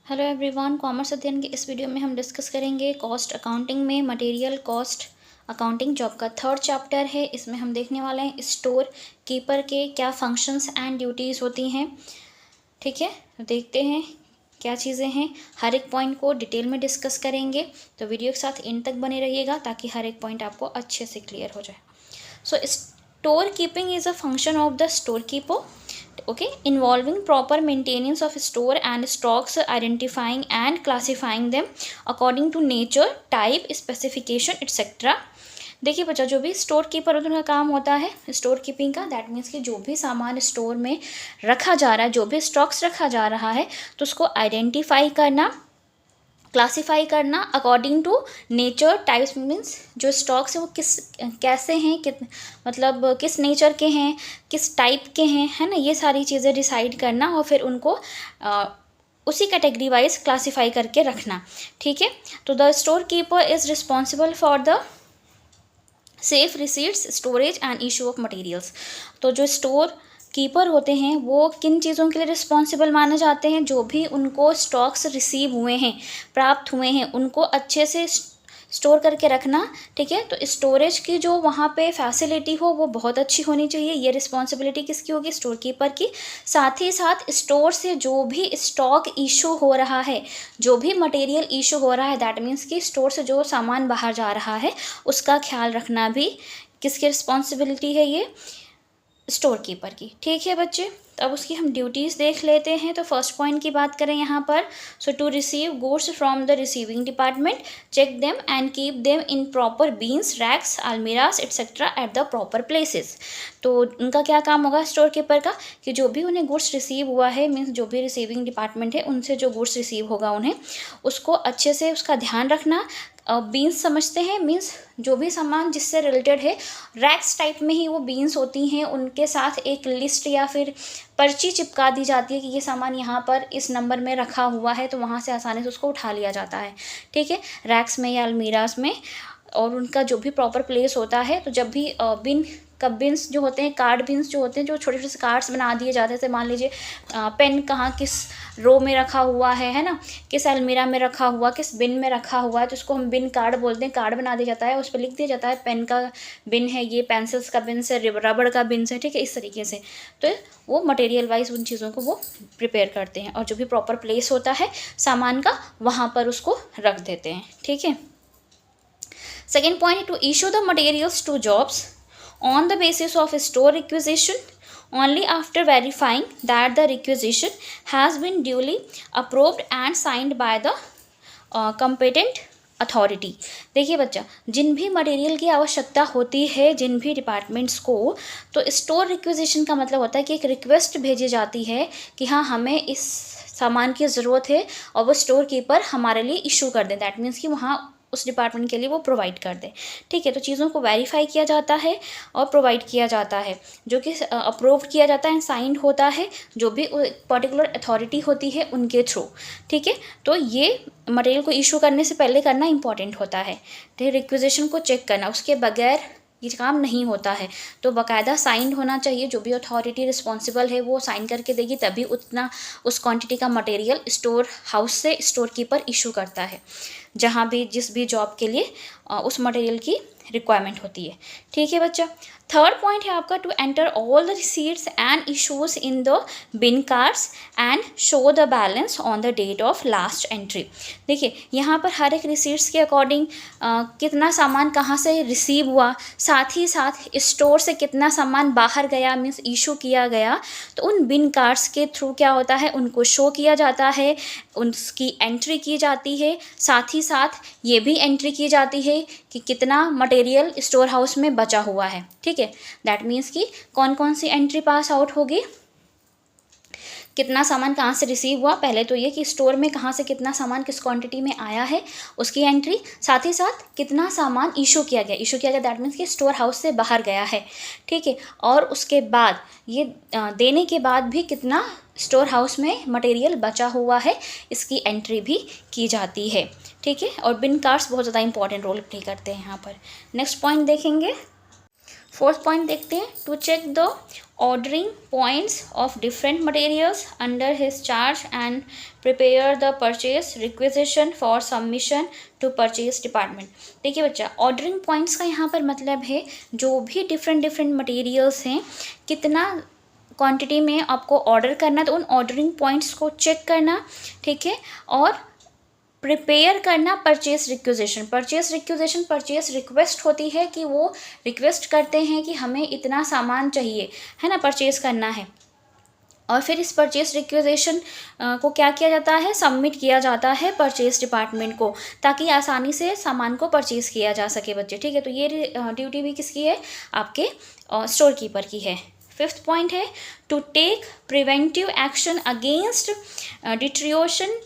Hello everyone, commerce अध्ययन के इस वीडियो में हम डिस्कस करेंगे कॉस्ट अकाउंटिंग में मटेरियल कॉस्ट अकाउंटिंग जॉब का थर्ड चैप्टर है। इसमें हम देखने वाले हैं स्टोर कीपर के क्या फंक्शंस एंड ड्यूटीज़ होती हैं। ठीक है, तो देखते हैं क्या चीज़ें हैं। हर एक पॉइंट को डिटेल में डिस्कस करेंगे, तो वीडियो के साथ एंड तक बने रहिएगा ताकि हर एक पॉइंट आपको अच्छे से क्लियर हो जाए। So store keeping is a function of the store keeper, okay, involving proper maintenance of store and stocks, identifying and classifying them according to nature, type, specification etc. देखिए बच्चा, जो भी स्टोर कीपर होता है उनका काम होता है स्टोर कीपिंग का। दैट मीन्स कि जो भी सामान स्टोर में रखा जा रहा है, जो भी स्टॉक्स रखा जा रहा है, तो उसको आइडेंटिफाई करना, क्लासीफाई करना according to nature, types means जो स्टॉक्स हैं वो कैसे हैं, मतलब किस नेचर के हैं, किस टाइप के हैं, है ना, ये सारी चीज़ें डिसाइड करना और फिर उनको उसी कैटेगरी वाइज क्लासीफाई करके रखना। ठीक है, तो the store keeper is responsible for the safe receipts, storage and issue of materials. तो जो स्टोर कीपर होते हैं वो किन चीज़ों के लिए रिस्पॉन्सिबल माने जाते हैं? जो भी उनको स्टॉक्स रिसीव हुए हैं, प्राप्त हुए हैं, उनको अच्छे से स्टोर करके रखना। ठीक है, तो स्टोरेज की जो वहाँ पे फैसिलिटी हो वो बहुत अच्छी होनी चाहिए। ये रिस्पॉन्सिबिलिटी किसकी होगी? स्टोर कीपर की। साथ ही साथ स्टोर से जो भी स्टॉक इशू हो रहा है, जो भी मटेरियल इशू हो रहा है, दैट मीन्स कि स्टोर से जो सामान बाहर जा रहा है उसका ख्याल रखना भी किसकी रिस्पॉन्सिबिलिटी है? ये स्टोर कीपर की। ठीक है बच्चे, तो अब उसकी हम ड्यूटीज़ देख लेते हैं। तो फर्स्ट पॉइंट की बात करें यहाँ पर, so to receive goods from the receiving department, check them and keep them in proper bins, racks, almirahs etcetera at the proper places. तो उनका क्या काम होगा स्टोर कीपर का कि जो भी उन्हें गुड्स रिसीव हुआ है, मीन्स जो भी रिसीविंग डिपार्टमेंट है उनसे जो गुड्स रिसीव होगा उन्हें उसको अच्छे से उसका ध्यान रखना। बीन्स समझते हैं, मीन्स जो भी सामान जिससे रिलेटेड है, रैक्स टाइप में ही वो बीन्स होती हैं, उनके साथ एक लिस्ट या फिर पर्ची चिपका दी जाती है कि ये सामान यहाँ पर इस नंबर में रखा हुआ है, तो वहाँ से आसानी से उसको उठा लिया जाता है। ठीक है, रैक्स में या अलमीरास में, और उनका जो भी प्रॉपर प्लेस होता है। तो जब भी बिन्स जो होते हैं, कार्ड बिन्स जो होते हैं, जो छोटे छोटे से कार्ड्स बना दिए जाते हैं, जैसे मान लीजिए पेन कहाँ किस रो में रखा हुआ है ना, किस अलमीरा में रखा हुआ, किस बिन में रखा हुआ है, तो उसको हम बिन कार्ड बोलते हैं। कार्ड बना दिया जाता है, उस पर लिख दिया जाता है पेन का बिन है ये, पेंसिल्स का बिन है, रबड़ का बिन है। ठीक है, इस तरीके से तो वो मटेरियल वाइज उन चीज़ों को वो प्रिपेयर करते हैं, और जो भी प्रॉपर प्लेस होता है सामान का वहाँ पर उसको रख देते हैं। ठीक है, second point, to issue the materials to jobs on the basis of store requisition only after verifying that the requisition has been duly approved and signed by the competent authority. देखिए बच्चा, जिन भी मटेरियल की आवश्यकता होती है जिन भी departments को, तो स्टोर रिक्विजिशन का मतलब होता है कि एक रिक्वेस्ट भेजी जाती है कि हाँ हमें इस सामान की ज़रूरत है, और वो स्टोर कीपर हमारे लिए इशू कर दें। दैट मीन्स कि वहाँ उस डिपार्टमेंट के लिए वो प्रोवाइड कर दे। ठीक है, तो चीज़ों को वेरीफाई किया जाता है और प्रोवाइड किया जाता है, जो कि अप्रूव किया जाता है, साइंड होता है जो भी पर्टिकुलर अथॉरिटी होती है उनके थ्रू। ठीक है, तो ये मटेरियल को इशू करने से पहले करना इंपॉर्टेंट होता है। तो रिक्विजिशन को चेक करना, उसके बगैर ये काम नहीं होता है। तो बाकायदा साइंड होना चाहिए, जो भी अथॉरिटी रिस्पॉन्सिबल है वो साइन करके देगी, तभी उतना उस क्वांटिटी का मटेरियल स्टोर हाउस से स्टोर कीपर इशू करता है, जहाँ भी जिस भी जॉब के लिए उस मटेरियल की रिक्वायरमेंट होती है। ठीक है बच्चा, थर्ड पॉइंट है आपका, to enter all the receipts and issues in the bin cards and show the balance on the date of last entry. देखिए यहाँ पर हर एक रिसीट्स के अकॉर्डिंग कितना सामान कहाँ से रिसीव हुआ, साथ ही साथ स्टोर से कितना सामान बाहर गया, मीन्स इशू किया गया, तो उन बिन कार्ड्स के थ्रू क्या होता है, उनको शो किया जाता है, उसकी एंट्री की जाती है। साथ ही साथ ये भी एंट्री की जाती है कि कितना मटेरियल स्टोर हाउस में बचा हुआ है। ठीक है, दैट मीन्स कि कौन कौन सी एंट्री पास आउट होगी, कितना सामान कहाँ से रिसीव हुआ, पहले तो ये कि स्टोर में कहाँ से कितना सामान किस क्वांटिटी में आया है उसकी एंट्री, साथ ही साथ कितना सामान इशू किया गया, दैट मीन्स कि स्टोर हाउस से बाहर गया है। ठीक है, और उसके बाद ये देने के बाद भी कितना स्टोर हाउस में मटेरियल बचा हुआ है, इसकी एंट्री भी की जाती है। ठीक है, और बिन कार्ड्स बहुत ज़्यादा इंपॉर्टेंट रोल प्ले करते हैं यहाँ पर। नेक्स्ट पॉइंट देखेंगे, फोर्थ पॉइंट देखते हैं, to check the ordering points of different materials under his charge and prepare the purchase requisition for submission to purchase department. देखिए बच्चा, ऑर्डरिंग पॉइंट्स का यहाँ पर मतलब है जो भी डिफरेंट मटेरियल्स हैं, कितना क्वांटिटी में आपको ऑर्डर करना, तो उन ऑर्डरिंग पॉइंट्स को चेक करना, ठीक है, और प्रिपेयर करना परचेज रिक्वेजिशन। परचेज रिक्वेस्ट होती है कि वो रिक्वेस्ट करते हैं कि हमें इतना सामान चाहिए, है ना, परचेज करना है, और फिर इस परचेज रिक्वेजिशन को क्या किया जाता है, सबमिट किया जाता है परचेज डिपार्टमेंट को, ताकि आसानी से सामान को परचेज किया जा सके बच्चे, ठीक है। तो ये ड्यूटी भी किसकी है, आपके स्टोर कीपर की है। फिफ्थ पॉइंट है, to take preventive action against deterioration,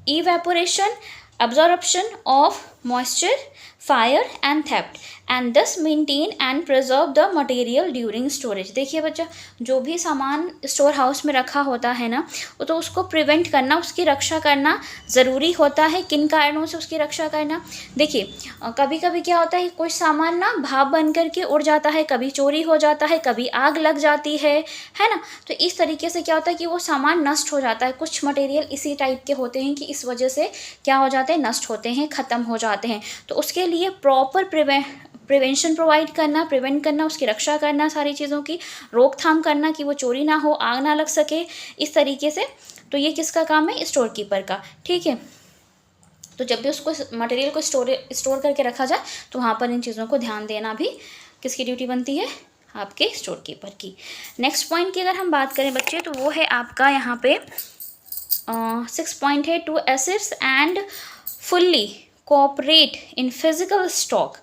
evaporation, absorption of moisture, fire and theft, and thus maintain and preserve the material during storage। देखिए बच्चा, जो भी सामान स्टोर हाउस में रखा होता है ना, वो तो उसको प्रिवेंट करना, उसकी रक्षा करना ज़रूरी होता है। किन कारणों से उसकी रक्षा करना, देखिए कभी कभी क्या होता है, कुछ सामान ना भाप बन करके उड़ जाता है, कभी चोरी हो जाता है, कभी आग लग जाती है ना। तो इस तरीके से क्या होता है कि वो सामान नष्ट हो जाता है। कुछ मटेरियल इसी टाइप के होते हैं कि इस वजह से क्या हो जाते हैं, नष्ट होते हैं, ख़त्म हो जाते हैं। तो उसके लिए प्रॉपर प्रिवेंशन प्रोवाइड करना, प्रिवेंट करना, उसकी रक्षा करना, सारी चीज़ों की रोकथाम करना कि वो चोरी ना हो, आग ना लग सके, इस तरीके से। तो ये किसका काम है, स्टोर कीपर का, ठीक है। तो जब भी उसको मटेरियल को स्टोर करके रखा जाए, तो वहाँ पर इन चीज़ों को ध्यान देना भी किसकी ड्यूटी बनती है, आपके स्टोर कीपर की। नेक्स्ट पॉइंट की अगर हम बात करें बच्चे, तो वो है आपका यहाँ पे 6 पॉइंट है, to assist and fully cooperate in physical stock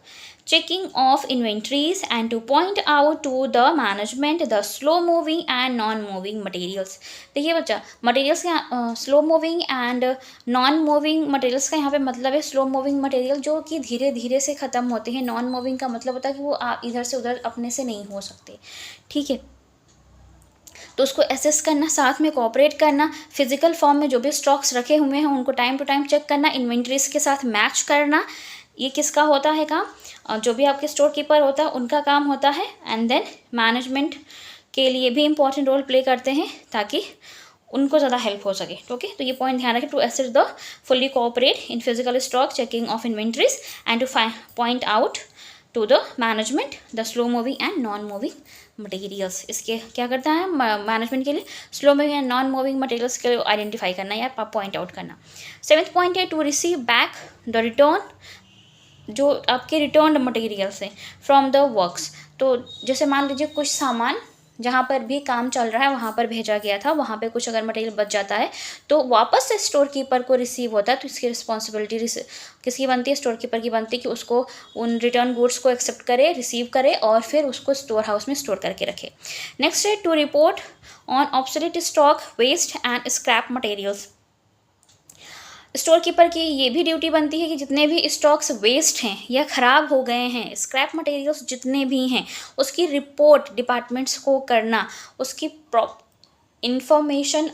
checking of inventories and to point out to the management the slow moving and non moving materials। देखिए बच्चा, मटेरियल्स का slow moving and non moving materials का यहाँ पे मतलब है, slow moving material जो कि धीरे धीरे से ख़त्म होते हैं, नॉन मूविंग का मतलब होता है कि वो इधर से उधर अपने से नहीं हो सकते, ठीक है। तो उसको एसेस करना, साथ में कोऑपरेट करना, फिजिकल फॉर्म में जो भी स्टॉक्स रखे हुए हैं उनको टाइम टू टाइम चेक करना, इन्वेंट्रीज के साथ मैच करना, ये किसका होता है काम, जो भी आपके स्टोर कीपर होता है उनका काम होता है। एंड देन मैनेजमेंट के लिए भी इंपॉर्टेंट रोल प्ले करते हैं ताकि उनको ज़्यादा हेल्प हो सके, ओके। तो ये पॉइंट ध्यान रखें, to assist the fully cooperate in physical stock, checking of inventories and to point out to the management the slow moving and non moving materials. इसके क्या करता है मैनेजमेंट के लिए, slow moving and non moving materials के identify करना या point out करना। 7th पॉइंट है, to receive back the return, जो आपके रिटर्न मटेरियल्स हैं फ्रॉम द वर्क्स। तो जैसे मान लीजिए कुछ सामान जहाँ पर भी काम चल रहा है वहाँ पर भेजा गया था, वहाँ पे कुछ अगर मटेरियल बच जाता है तो वापस से स्टोर कीपर को रिसीव होता है, तो इसकी रिस्पॉन्सिबिलिटी किसकी बनती है, स्टोर कीपर की बनती है कि उसको उन रिटर्न गुड्स को एक्सेप्ट करे, रिसीव करे और फिर उसको स्टोर हाउस में स्टोर करके रखे। नेक्स्ट है, to report on obsolete stock, waste and scrap materials. Store keeper की ये भी ड्यूटी बनती है कि जितने भी स्टॉक्स वेस्ट हैं या ख़राब हो गए हैं, स्क्रैप मटेरियल्स जितने भी हैं, उसकी रिपोर्ट डिपार्टमेंट्स को करना, उसकी इंफॉर्मेशन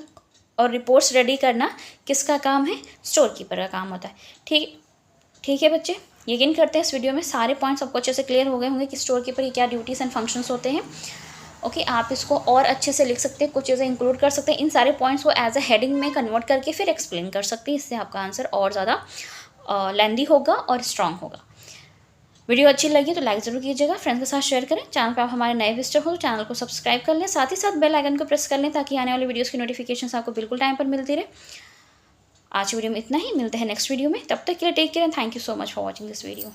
और रिपोर्ट्स रेडी करना किसका काम है, स्टोर कीपर का काम होता है, ठीक है बच्चे। यकीन करते हैं इस वीडियो में सारे पॉइंट्स आपको अच्छे से क्लियर हो गए होंगे कि स्टोर कीपर की क्या ड्यूटीज़ एंड फंक्शंस होते हैं, ओके। आप इसको और अच्छे से लिख सकते हैं, कुछ चीज़ें इंक्लूड कर सकते हैं, इन सारे पॉइंट्स को एज अ हेडिंग में कन्वर्ट करके फिर एक्सप्लेन कर सकते हैं, इससे आपका आंसर और ज़्यादा लेंदी होगा और स्ट्रांग होगा। वीडियो अच्छी लगी तो लाइक ज़रूर कीजिएगा, फ्रेंड्स के साथ शेयर करें। चैनल पर आप हमारे नए विजिटर हो तो चैनल को सब्सक्राइब कर लें, साथ ही साथ बेल आइकन को प्रेस कर लें ताकि आने वाली वीडियोज़ की नोटिफिकेशन आपको बिल्कुल टाइम पर मिलती रहे। आज वीडियो में इतना ही, मिलते हैं नेक्स्ट वीडियो में, तब तक के लिए take care and thank you so much for watching this video.